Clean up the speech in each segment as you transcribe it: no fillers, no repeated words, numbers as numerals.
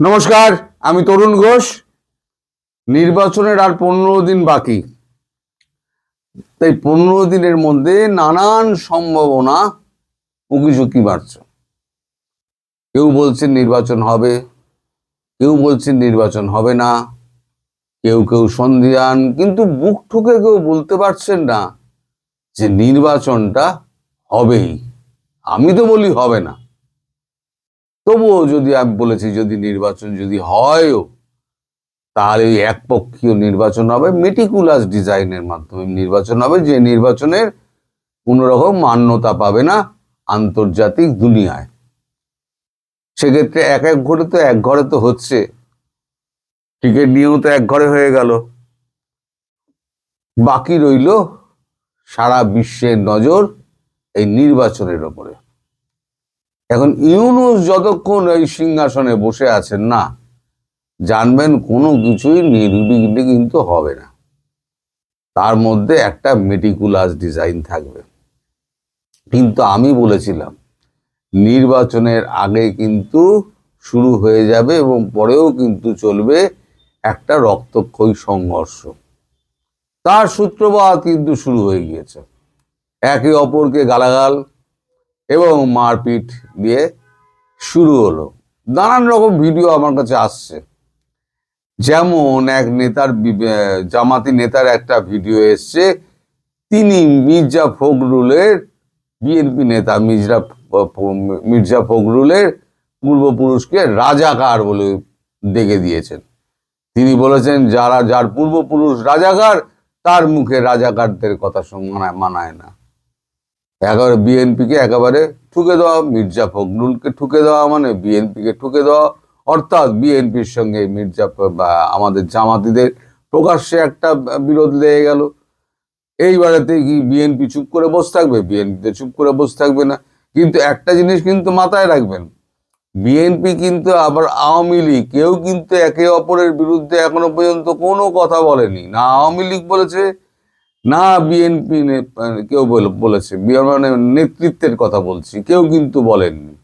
নমস্কার, আমি তরুণ ঘোষ। নির্বাচনের আর 15 দিন বাকি, তাই 15 দিনের মধ্যে নানান সম্ভাবনা উকিঝুঁকি বাড়ছে। কেউ বলছেন নির্বাচন হবে, কেউ বলছেন নির্বাচন হবে না, কেউ কেউ সন্দিহান, কিন্তু বুক ঠুকে কেউ বলতে পারছেন না যে নির্বাচনটা হবেই। আমি তো বলি হবে না, তবুও যদি আমি বলেছি যদি নির্বাচন যদি হয়ও, তাহলে ওই একপক্ষীয় নির্বাচন হবে, মেটিকুলাস ডিজাইনের মাধ্যমে নির্বাচন হবে, যে নির্বাচনের কোনো রকম মান্যতা পাবে না আন্তর্জাতিক দুনিয়ায়। সেক্ষেত্রে এক ঘরে তো হচ্ছে, টিকিট নিয়েও তো এক ঘরে হয়ে গেল। বাকি রইল সারা বিশ্বের নজর এই নির্বাচনের ওপরে। এখন ইউনূস যতক্ষণ এই সিংহাসনে বসে আছেন না, জানবেন কোনো কিছুই নির্বিঘ্নে কিন্তু হবে না। তার মধ্যে একটা মেটিকুলাস ডিজাইন থাকবে। কিন্তু আমি বলেছিলাম নির্বাচনের আগে কিন্তু শুরু হয়ে যাবে এবং পরেও কিন্তু চলবে একটা রক্তক্ষয়ী সংঘর্ষ। তার সূত্রপাত কিন্তু শুরু হয়ে গিয়েছে। একে অপরকে গালাগাল এবং মারপিট দিয়ে শুরু হলো। নানান রকম ভিডিও আমার কাছে আসছে। যেমন এক নেতার, জামাতি নেতার একটা ভিডিও এসছে, তিনি মির্জা ফখরুলের, বিএনপি নেতা মির্জা ফখরুলের পূর্বপুরুষকে রাজাকার বলে ডেকে দিয়েছেন। তিনি বলেছেন যার পূর্বপুরুষ রাজাকার, তার মুখে রাজাকারদের কথা মানায় না। একেবারে বিএনপিকে একেবারে ঠুকে দেওয়া, মির্জা ফখরুলকে ঠুকে দেওয়া মানে বিএনপিকে ঠুকে দেওয়া, অর্থাৎ বিএনপির সঙ্গে আমাদের জামাতিদের প্রকাশ্যে একটা বিরোধ লেগে গেল। এইবারেতে কি বিএনপি চুপ করে বসে থাকবে? বিএনপিতে চুপ করে বসে থাকবে না। কিন্তু একটা জিনিস কিন্তু মাথায় রাখবেন, বিএনপি কিন্তু আবার আওয়ামী লীগ, কেউ কিন্তু একে অপরের বিরুদ্ধে এখনো পর্যন্ত কোনো কথা বলেনি। না আওয়ামী লীগ বলেছে, না বিএনপি কেউ বলেছে, মানে নেতৃত্বের কথা বলছি, কেউ কিন্তু বলেননি।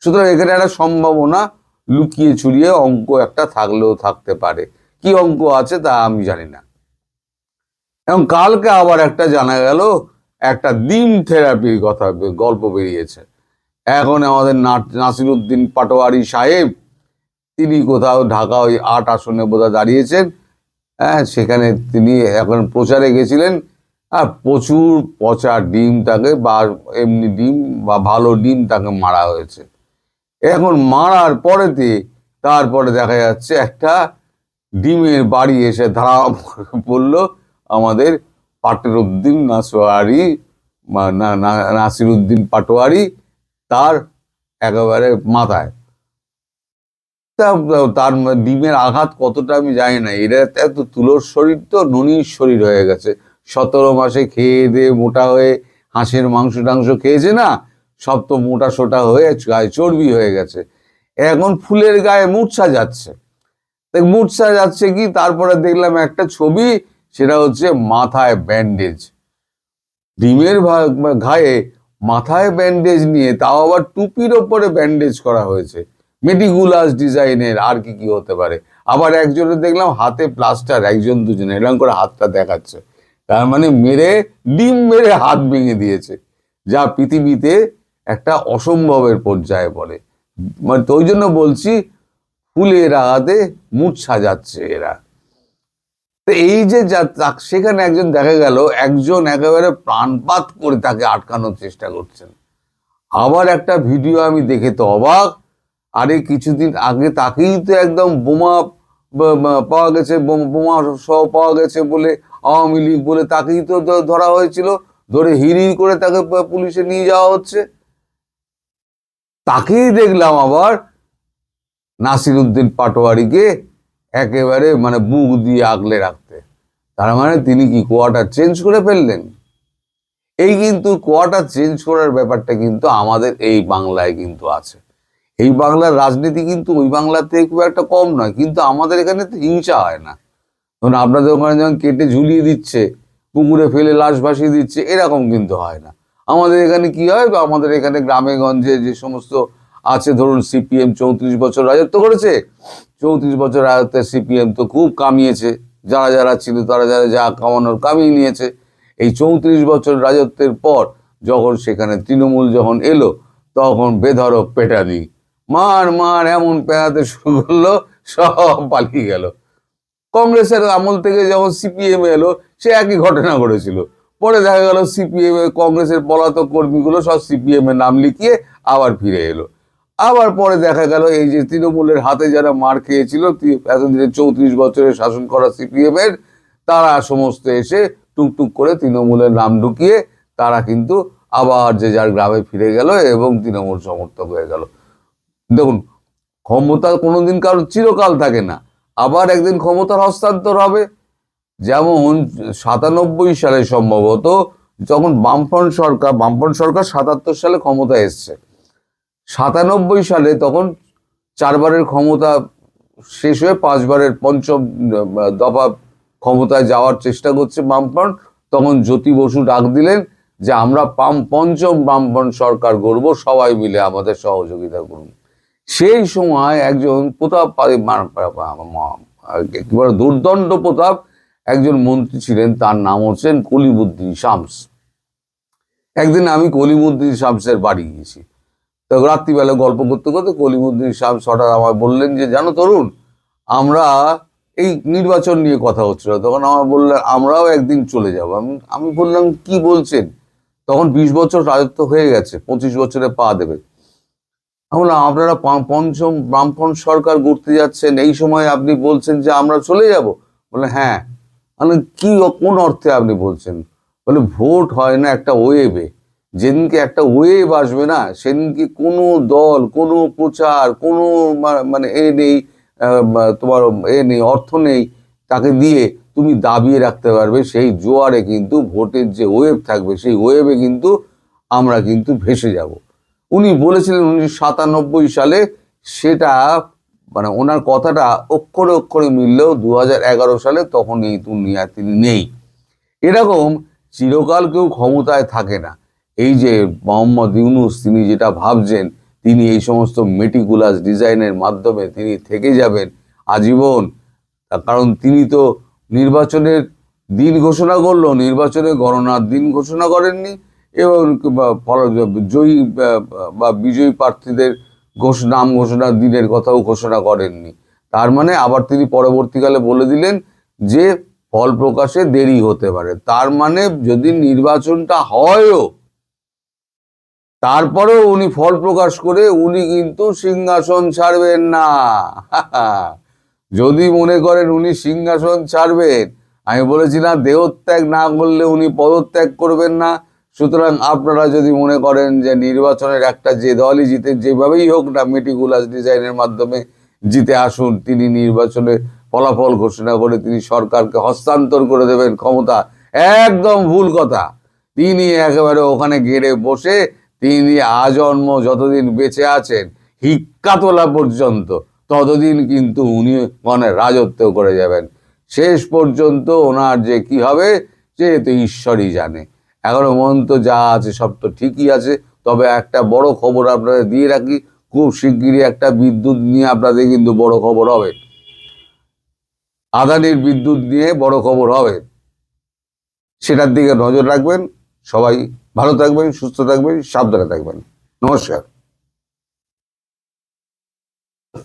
সুতরাং এখানে একটা সম্ভাবনা লুকিয়ে চুরিয়ে অঙ্ক একটা থাকলেও থাকতে পারে। কি অঙ্ক আছে তা আমি জানি না। এবং কালকে আবার একটা জানা গেল, একটা ডিম থেরাপির কথা গল্প বেরিয়েছে। এখন আমাদের নাসিরুদ্দিন পাটোয়ারি সাহেব, তিনি কোথাও ঢাকা ওই 8 আসনে বোধহয় দাঁড়িয়েছেন। হ্যাঁ, সেখানে তিনি এখন প্রচারে গেছিলেন। প্রচুর পচা ডিম তাকে, বা এমনি ডিম বা ভালো ডিম তাকে মারা হয়েছে। এখন মারার পরেতে তারপরে দেখা যাচ্ছে একটা ডিমের বাড়ি এসে ধারা পড়লো আমাদের নাসিরুদ্দিন পাটোয়ারি, তার একেবারে মাথায়। তার ডিমের আঘাত কতটা আমি জানি না। এরা এত তুলোর শরীর, তো নুনির শরীর হয়ে গেছে। 17 মাসে খেয়ে দিয়ে মোটা হয়ে হাঁসের মাংস টাংস খেয়েছে না, সব তো মোটা সোটা হয়ে গায়ে চর্বি হয়ে গেছে। এখন ফুলের গায়ে মূর্ছা যাচ্ছে। মূর্ছা যাচ্ছে কি, তারপরে দেখলাম একটা ছবি, সেটা হচ্ছে মাথায় ব্যান্ডেজ, ডিমের ঘায়ে মাথায় ব্যান্ডেজ নিয়ে, তাও আবার টুপির ওপরে ব্যান্ডেজ করা হয়েছে মেটিকুলাস ডিজাইনের। আর কি কি হতে পারে? আবার একজনের দেখলাম হাতে প্লাস্টার, একজন দুজন এরকম করে হাতটা দেখাচ্ছে। তার মানে ডিম মেরে হাত ভেঙে দিয়েছে, যা পৃথিবীতে একটা অসম্ভবের পর্যায়ে পড়ে। মানে তো ওই জন্য বলছি, ফুলের আঘাতে মূর্ছা যাচ্ছে এরা। তো এই যে সেখানে একজন দেখা গেল, একজন একেবারে প্রাণপাত করে তাকে আটকানোর চেষ্টা করছেন। আবার একটা ভিডিও আমি দেখে তো অবাক, আরে কিছুদিন আগে তাকেই তো একদম বোমা পাওয়া গেছে, বোমা সহ পাওয়া গেছে বলে, আওয়ামী লীগ বলে তাকেই তো ধরা হয়েছিল, ধরে হিড়ি করে তাকে পুলিশে নিয়ে যাওয়া হচ্ছে। তাকেই দেখলাম আবার নাসিরুদ্দিন পাটোয়ারিকে একেবারে মানে বুক দিয়ে আগলে রাখতে। তার মানে তিনি কি কোয়ার্টার চেঞ্জ করে ফেললেন? এই কিন্তু কোয়ার্টার চেঞ্জ করার ব্যাপারটা কিন্তু আমাদের এই বাংলায় কিন্তু আছে। এই বাংলার রাজনীতি কিন্তু ওই বাংলার থেকে খুব একটা কম নয়, কিন্তু আমাদের এখানে তো হিংসা হয় না। ধরুন আপনাদের ওখানে যেমন কেটে ঝুলিয়ে দিচ্ছে, পুকুরে ফেলে লাশ ভাসিয়ে দিচ্ছে, এরকম কিন্তু হয় না। আমাদের এখানে কি হয়, আমাদের এখানে গ্রামে গঞ্জে যে সমস্ত আছে ধরুন সিপিএম 34 বছর রাজত্ব করেছে, 34 বছর রাজত্বে সিপিএম তো খুব কামিয়েছে, যারা যারা ছিল তারা যারা যা কামানোর কামিয়ে নিয়েছে। এই 34 বছর রাজত্বের পর যখন সেখানে তৃণমূল যখন এলো, তখন বেধড়ক পেটানি, মার মার এমন পেটাতে শুরু করলো, সব পালিয়ে গেল। কংগ্রেসের আমল থেকে যখন সিপিএম এলো, সে একই ঘটনা ঘটেছিল। পরে দেখা গেল সিপিএম কংগ্রেসের পলাতক কর্মীগুলো সব সিপিএম এর নাম লিখিয়ে আবার ফিরে এলো। আবার পরে দেখা গেল এই যে তৃণমূলের হাতে যারা মার খেয়েছিল এতদিনে 34 বছরের শাসন করা সিপিএম এর, তারা সমস্ত এসে টুকটুক করে তৃণমূলের নাম ঢুকিয়ে তারা কিন্তু আবার যে যার গ্রামে ফিরে গেল এবং তৃণমূল সমর্থক হয়ে গেল। দেখুন, ক্ষমতা কোনোদিন কারোর চিরকাল থাকে না, আবার একদিন ক্ষমতার হস্তান্তর হবে। যেমন 97 সালে সম্ভবত যখন বামফ্রন্ট সরকার 77 সালে ক্ষমতা এসছে, 97 সালে তখন 4বারের ক্ষমতা শেষ হয়ে 5বারের পঞ্চম দফা ক্ষমতায় যাওয়ার চেষ্টা করছে বামফ্রন্ট। তখন জ্যোতি বসু ডাক দিলেন যে আমরা পঞ্চম বামফ্রন্ট সরকার গড়ব, সবাই মিলে আমাদের সহযোগিতা করুন। সেই সময় একজন প্রতাপ একেবারে দুর্দণ্ড প্রতাপ একজন মন্ত্রী ছিলেন, তার নাম হচ্ছেন কলিমুদ্দিন শামস। একদিন আমি কলিমুদ্দিন শামসের বাড়ি গিয়েছি, তো রাত্রিবেলা গল্প করতে করতে কলিমুদ্দিন শামস হঠাৎ আমায় বললেন যে জানো তরুণ, আমরা এই নির্বাচন নিয়ে কথা হচ্ছিল, তখন আমার বললেন আমরাও একদিন চলে যাব। আমি বললাম কি বলছেন? তখন 20 বছর রাজত্ব হয়ে গেছে, 25 বছরে পা দেবে। আমি বললাম আপনারা পঞ্চম বামফ্রন্ট সরকার গড়তে যাচ্ছেন, এই সময় আপনি বলছেন যে আমরা চলে যাব? বলে হ্যাঁ। আমি কি কোন অর্থে আপনি বলছেন? বলে ভোট হয় না একটা ওয়েভে, যেদিনকে একটা ওয়েভ আসবে না সেদিনকে কোনো দল, কোনো প্রচার, কোনো মানে এ নেই, তোমার এ নেই, অর্থ নেই তাকে দিয়ে তুমি দাবিয়ে রাখতে পারবে সেই জোয়ারে কিন্তু ভোটের যে ওয়েভ থাকবে সেই ওয়েভে কিন্তু আমরা কিন্তু ভেসে যাব। উনি বলেছিলেন 1997 সালে, সেটা মানে ওনার কথাটা অক্ষরে অক্ষরে মিললেও 2011 সালে তখন এই দুনিয়া তিনি নেই। এরকম চিরকাল কেউ ক্ষমতায় থাকে না। এই যে মোহাম্মদ ইউনূস, তিনি যেটা ভাবছেন, তিনি এই সমস্ত মেটিকুলাস ডিজাইনের মাধ্যমে তিনি থেকে যাবেন আজীবন, কারণ তিনি তো নির্বাচনের দিন ঘোষণা করলো, নির্বাচনে গণনার দিন ঘোষণা করেননি এবং জয়ী বা বিজয়ী প্রার্থীদের নাম ঘোষণার দিনের কথাও ঘোষণা করেননি। তার মানে আবার তিনি পরবর্তীকালে বলে দিলেন যে ফল প্রকাশে দেরি হতে পারে। তার মানে যদি নির্বাচনটা হয়ও, তারপরেও উনি ফল প্রকাশ করে উনি কিন্তু সিংহাসন ছাড়বেন না। যদি মনে করেন উনি সিংহাসন ছাড়বেন, আমি বলেছি না দেহত্যাগ না করলে উনি পদত্যাগ করবেন না। সুতরাং আপনারা যদি মনে করেন যে নির্বাচনের একটা যে দলই জিতে, যেভাবেই হোক না মেটিকুলাস ডিজাইনের মাধ্যমে জিতে আসুন, তিনি নির্বাচনে ফলাফল ঘোষণা করে তিনি সরকারকে হস্তান্তর করে দেবেন ক্ষমতা, একদম ভুল কথা। তিনি একেবারে ওখানে গেড়ে বসে তিনি আজন্ম যতদিন বেঁচে আছেন, হিক্কা তোলা পর্যন্ত, ততদিন কিন্তু উনি মানে রাজত্ব করে যাবেন। শেষ পর্যন্ত ওনার যে কি হবে সে তো ঈশ্বরই জানে। এখনো পর্যন্ত যা আছে সব তো ঠিকই আছে। তবে একটা বড় খবর আপনাদের দিয়ে রাখি, খুব শিগগিরই একটা বিদ্যুৎ নিয়ে আপনাদের কিন্তু বড় খবর হবে, আদানির বিদ্যুৎ নিয়ে বড় খবর হবে, সেটার দিকে নজর রাখবেন। সবাই ভালো থাকবেন, সুস্থ থাকবেন, সাবধানে থাকবেন। নমস্কার।